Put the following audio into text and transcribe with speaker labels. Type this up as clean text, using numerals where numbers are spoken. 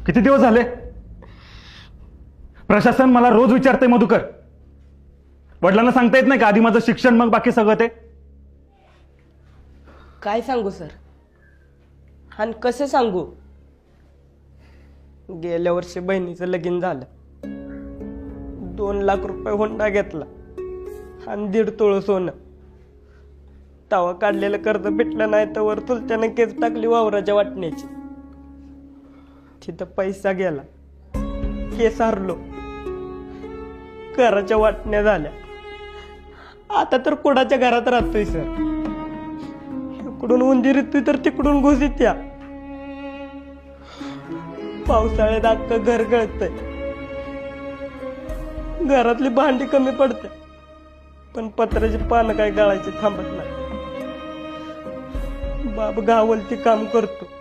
Speaker 1: किती दिवस झाले? प्रशासन मला रोज विचारते मधुकर, वडिलांना सांगता येत नाही का आधी माझं शिक्षण मग बाकी सगळं ते?
Speaker 2: काय सांगू सर, आणि कसं सांगू? गेल्या वर्षी बहिणीचं लगीन झालं, 2 लाख रुपये हुंडा घेतला आणि 1.5 तोळं सोनं. तवा काढलेलं कर्ज भेटलं नाही तर चुलत्यानं केस टाकली वावराच्या वाटण्याची. तिथं पैसा गेला, केस हरलो, घराच्या वाटण्या झाल्या. आता तर कुणाच्या घरात राहतोय सर. इकडून उंदीर येतोय तर तिकडून घुस येत्या. पावसाळ्यात अख्खं घर गळतंय. घरातली भांडी कमी पडते, पण पत्र्याची पानं काय गळायची थांबत नाही. बाप गावलती काम करतो,